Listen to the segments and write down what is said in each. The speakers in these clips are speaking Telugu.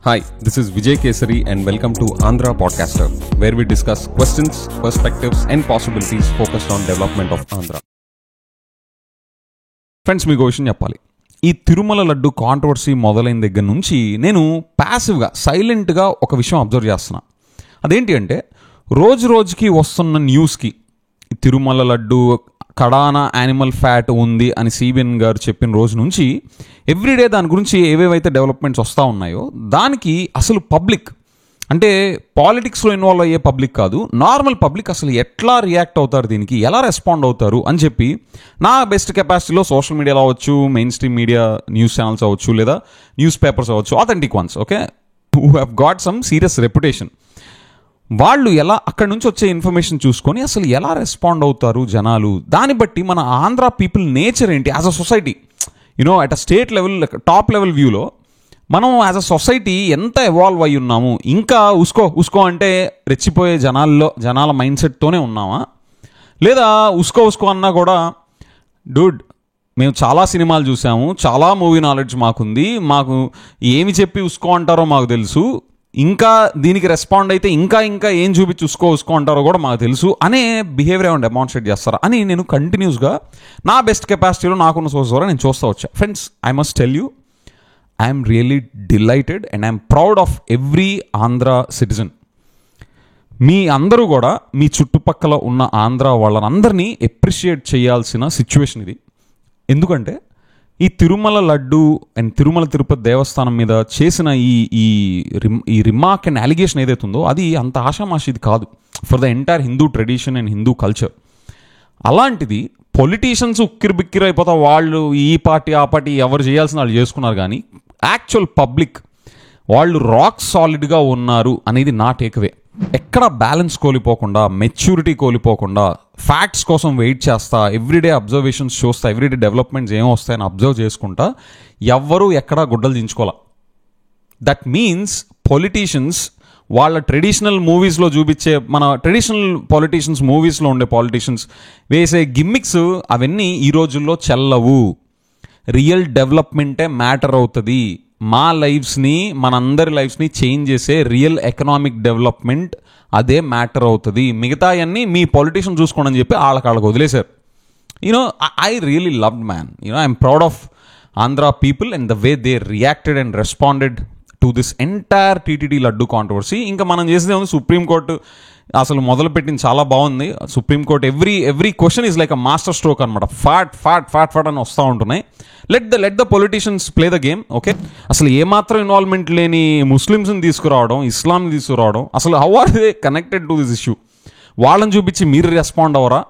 Hi, this is Vijay Kesari and welcome to Andhra Podcaster, where we discuss questions, perspectives and possibilities focused on development of Andhra. Friends, మీకు విషయం చెప్పాలి. ఈ తిరుమల లడ్డు కాంట్రవర్సీ మొదలైన దగ్గర నుంచి నేను ప్యాసివ్గా సైలెంట్గా ఒక విషయం అబ్జర్వ్ చేస్తున్నా. అదేంటి అంటే, రోజు రోజుకి వస్తున్న న్యూస్కి తిరుమల లడ్డు కడాన యానిమల్ ఫ్యాట్ ఉంది అని సిబిఎన్ గారు చెప్పిన రోజు నుంచి ఎవ్రీడే దాని గురించి ఏవేవైతే డెవలప్మెంట్స్ వస్తూ ఉన్నాయో దానికి అసలు పబ్లిక్ అంటే పాలిటిక్స్లో ఇన్వాల్వ్ అయ్యే పబ్లిక్ కాదు, నార్మల్ పబ్లిక్ అసలు ఎట్లా రియాక్ట్ అవుతారు, దీనికి ఎలా రెస్పాండ్ అవుతారు అని చెప్పి నా బెస్ట్ కెపాసిటీలో సోషల్ మీడియాలో అవ్వచ్చు, main stream media news channels అవ్వచ్చు, లేదా న్యూస్ పేపర్స్ అవ్వచ్చు, authentic once, okay, who have got some serious reputation, వాళ్ళు ఎలా అక్కడి నుంచి వచ్చే ఇన్ఫర్మేషన్ చూసుకొని అసలు ఎలా రెస్పాండ్ అవుతారు జనాలు, దాన్ని బట్టి మన ఆంధ్ర పీపుల్ నేచర్ ఏంటి as a society, you know at a state level, top level వ్యూలో మనం యాజ్ అ సొసైటీ ఎంత ఎవాల్వ్ అయి ఉన్నాము, ఇంకా ఉస్కో అంటే రెచ్చిపోయే జనాల మైండ్ సెట్తోనే ఉన్నామా, లేదా ఉస్కో అన్నా కూడా డూడ్ మేము చాలా సినిమాలు చూసాము, చాలా మూవీ నాలెడ్జ్ మాకుంది, మాకు ఏమి చెప్పి ఉస్కో అంటారో మాకు తెలుసు, ఇంకా దీనికి రెస్పాండ్ అయితే ఇంకా ఏం చూపించి ఉస్కో అంటారో కూడా మాకు తెలుసు అనే బిహేవియర్ ఏమైనా డెమాన్స్ట్రేట్ చేస్తారా అని నేను కంటిన్యూస్గా నా బెస్ట్ కెపాసిటీలో నాకున్న సోర్స్ ద్వారా నేను చూస్తూ వచ్చా. Friends, I must tell you, I'm really delighted and I'm proud of every Andhra citizen. మీ అందరూ కూడా మీ చుట్టుపక్కల ఉన్న ఆంధ్ర వాళ్ళందరినీ ఎప్రిషియేట్ చేయాల్సిన సిచ్యువేషన్ ఇది. ఎందుకంటే ఈ తిరుమల లడ్డు అండ్ తిరుమల తిరుపతి దేవస్థానం మీద చేసిన ఈ రిమార్క్ అండ్ అలిగేషన్ ఏదైతే ఉందో అది అంత ఆషామాషిది కాదు for the entire Hindu tradition and Hindu culture. అలాంటిది పొలిటీషియన్స్ ఉక్కిరిబిక్కిరి అయిపోతా వాళ్ళు ఈ పార్టీ ఆ పార్టీ ఎవరు చేయాల్సిన వాళ్ళు చేసుకున్నారు, కానీ యాక్చువల్ పబ్లిక్ వాళ్ళు రాక్ సాలిడ్గా ఉన్నారు అనేది నా టేక్అవే. ఎక్కడ బ్యాలెన్స్ కోల్పోకుండా, మెచ్యూరిటీ కోల్పోకుండా, ఫ్యాక్ట్స్ కోసం వెయిట్ చేస్తా, ఎవ్రీడే అబ్జర్వేషన్స్ చూస్తా, ఎవ్రీడే డెవలప్మెంట్స్ ఏమో వస్తాయని అబ్జర్వ్ చేసుకుంటా ఎవ్వరూ ఎక్కడా గుడ్డలు దించుకోవాలి. దట్ మీన్స్ పొలిటీషియన్స్ వాళ్ళ ట్రెడిషనల్ మూవీస్లో చూపించే, మన ట్రెడిషనల్ పొలిటీషియన్స్ మూవీస్లో ఉండే పొలిటీషియన్స్ వేసే గిమ్మిక్స్ అవన్నీ ఈ రోజుల్లో చెల్లవు. రియల్ డెవలప్మెంటే మ్యాటర్ అవుతుంది. మా లైఫ్స్ని, మనందరి లైఫ్స్ని చేంజ్ చేసే రియల్ ఎకనామిక్ డెవలప్మెంట్ అదే మ్యాటర్ అవుతుంది. మిగతా అన్నీ మీ పొలిటీషియన్ చూసుకోండి అని చెప్పి వాళ్ళకి వదిలేశారు. You know I really loved man, you know I'm proud of Andhra people and the way they reacted and responded to this entire TTD laddu controversy. ఇంకా మనం చేసేది ఉంది, సుప్రీంకోర్టు అసలు మొదలుపెట్టింది చాలా బాగుంది. Supreme court every question is like a master stroke అనమాట. ఫాట్ అని వస్తూ ఉంటున్నాయి. Let the politicians play the game, okay. అసలు ఏమాత్రం ఇన్వాల్వ్మెంట్ లేని ముస్లిమ్స్ని తీసుకురావడం, ఇస్లాంని తీసుకురావడం, అసలు how are they connected to this issue, వాళ్ళని చూపించి మీరు రెస్పాండ్ అవ్వరా?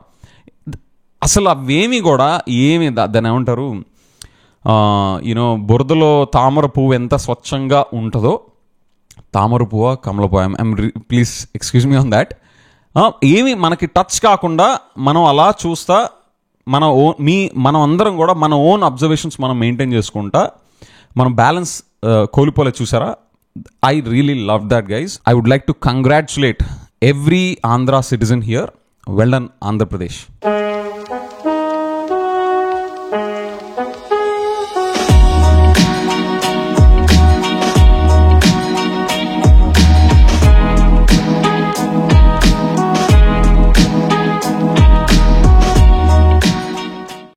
అసలు అవేమి కూడా దాన్ని ఏమంటారు, యూనో బురదలో తామర పువ్వు ఎంత స్వచ్ఛంగా ఉంటుందో, తామర పువ్వ కమల పువ్వ, please excuse me on that, ఏమి మనకి టచ్ కాకుండా మనం అలా చూస్తా మనం అందరం కూడా మన ఓన్ అబ్జర్వేషన్స్ మనం మెయింటైన్ చేసుకుంటా మనం బ్యాలెన్స్ కోల్పోలే. చూసారా? I really love that guys. I would like to congratulate every Andhra citizen here. Well done Andhra Pradesh.